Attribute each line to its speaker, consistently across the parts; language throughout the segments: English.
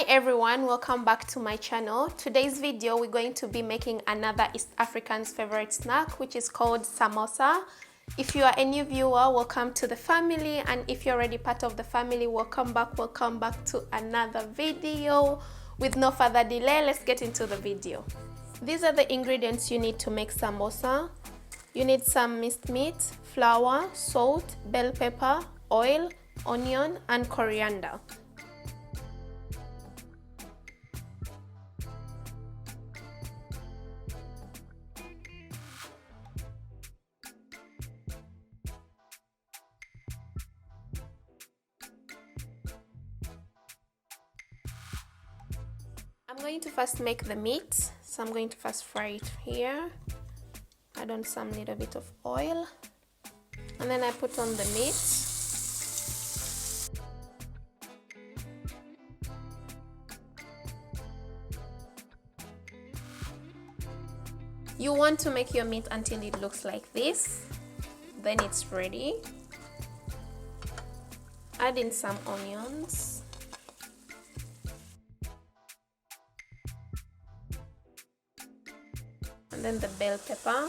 Speaker 1: Hi everyone, welcome back to my channel. Today's video we're going to be making another East African's favorite snack, which is called samosa. If you are a new viewer, welcome to the family, and if you're already part of the family, welcome back to another video. With no further delay, let's get into the video. These are the ingredients you need to make samosa. You need some minced meat, flour, salt, bell pepper, oil, onion, and coriander. I'm going to first make the meat, so I'm going to first fry it here. Add on some little bit of oil, and then I put on the meat. You want to make your meat until it looks like this, then it's ready. Add in some onions. And then the bell pepper.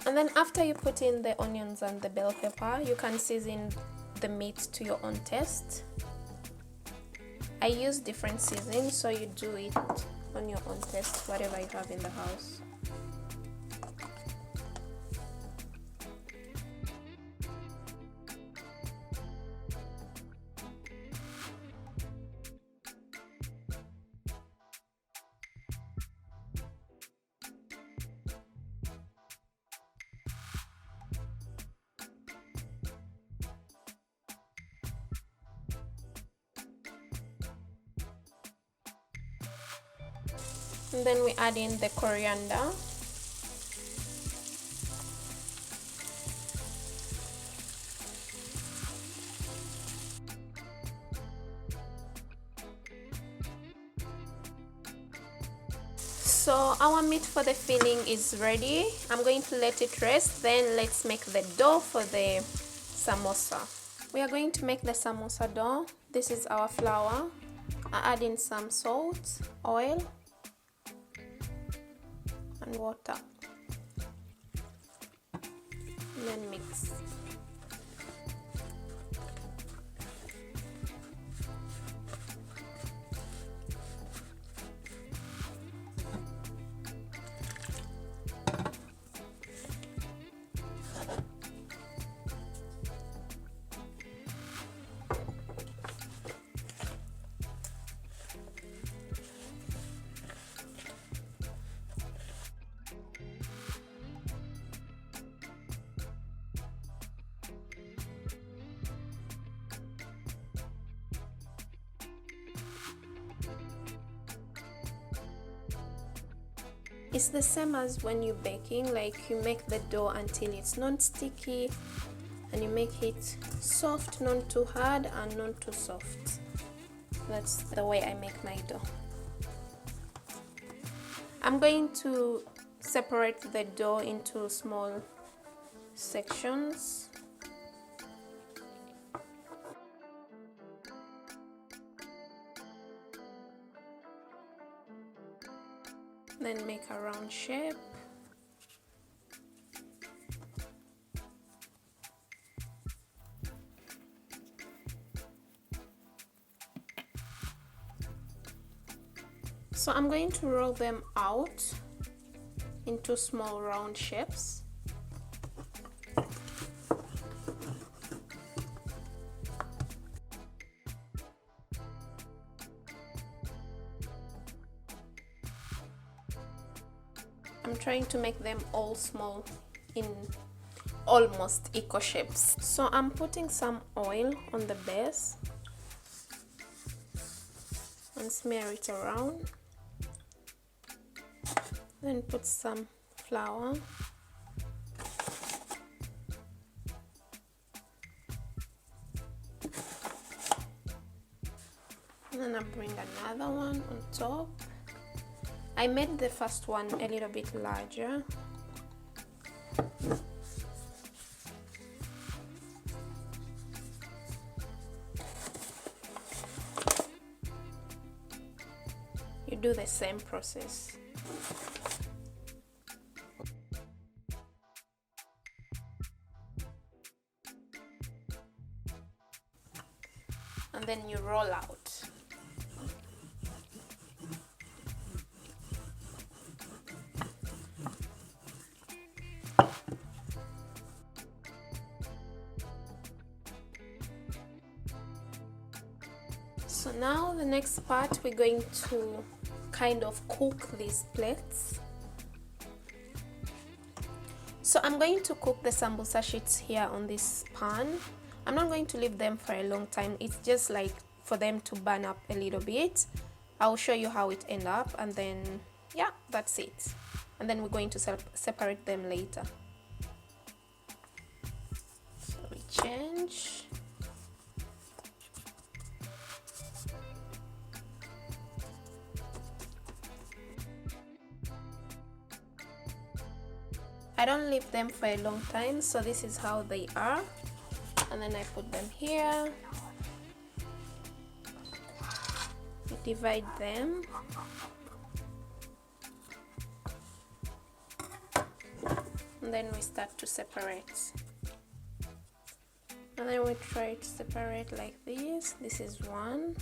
Speaker 1: And then after you put in the onions and the bell pepper, you can season the meat to your own taste. I use different seasonings, so you do it on your own taste, whatever you have in the house. And then we add in the coriander. So our meat for the filling is ready. I'm going to let it rest, then let's make the dough for the samosa. We are going to make the samosa dough. This is our flour. I add in some salt, oil, and water, and then mix. It's the same as when you're baking, like you make the dough until it's non-sticky and you make it soft, not too hard and not too soft. That's the way I make my dough. I'm going to separate the dough into small sections. Then make a round shape. So I'm going to roll them out into small round shapes. I'm trying to make them all small in almost equal shapes. So I'm putting some oil on the base and smear it around. Then put some flour. And then I bring another one on top. I made the first one a little bit larger. you do the same process. And then you roll out. So now the next part, we're going to kind of cook these plates. So I'm going to cook the sambusa sheets here on this pan. I'm not going to leave them for a long time. It's just like for them to burn up a little bit. I'll show you how it ends up, and then yeah, that's it. And then we're going to separate them later. So we change. I don't leave them for a long time, so this is how they are. And then I put them here. We divide them. And then we start to separate. And then we try to separate like this. This is one,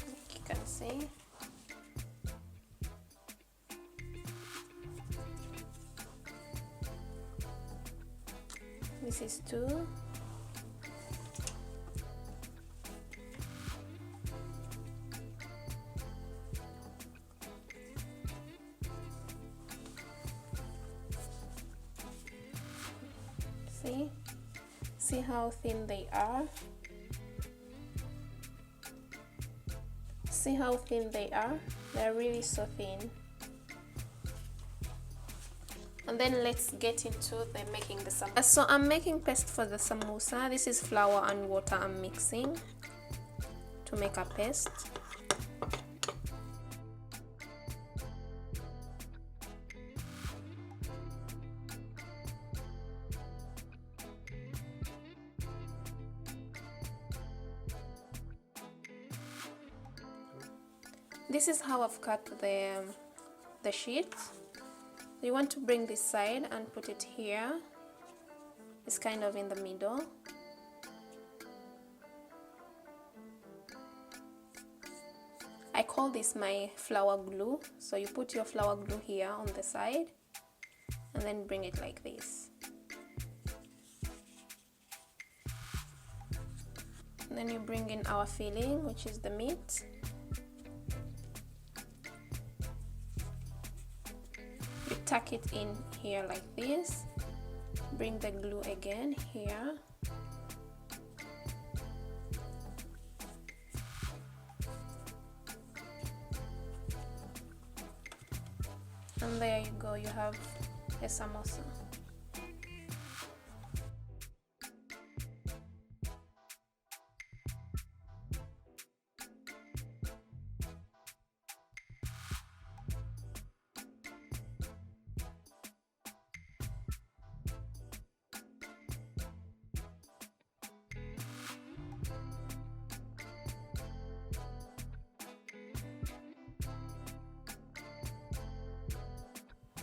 Speaker 1: like you can see. This is two. See how thin they are? See how thin they are? They're really so thin. And then let's get into the making the samosa. So I'm making paste for the samosa. This is flour and water I'm mixing to make a paste. This is how I've cut the sheet. You want to bring this side and put it here. It's kind of in the middle. I call this my flour glue. So you put your flour glue here on the side and then bring it like this. And then you bring in our filling, which is the meat. Tuck it in here like this. Bring the glue again here. And there you go, you have a samosa.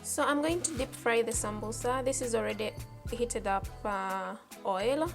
Speaker 1: So I'm going to deep fry the sambusa. This is already heated up oil.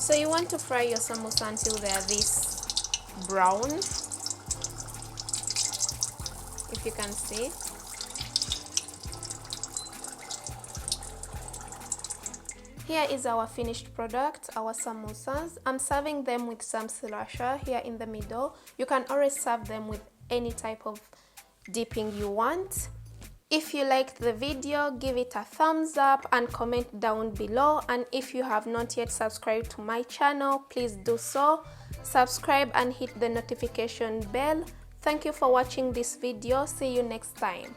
Speaker 1: So you want to fry your samosa until they are this brown, if you can see. Here is our finished product, our samosas. I'm serving them with some sriracha here in the middle. You can always serve them with any type of dipping you want. If you liked the video, give it a thumbs up and comment down below. And if you have not yet subscribed to my channel, please do so. Subscribe and hit the notification bell. Thank you for watching this video. See you next time.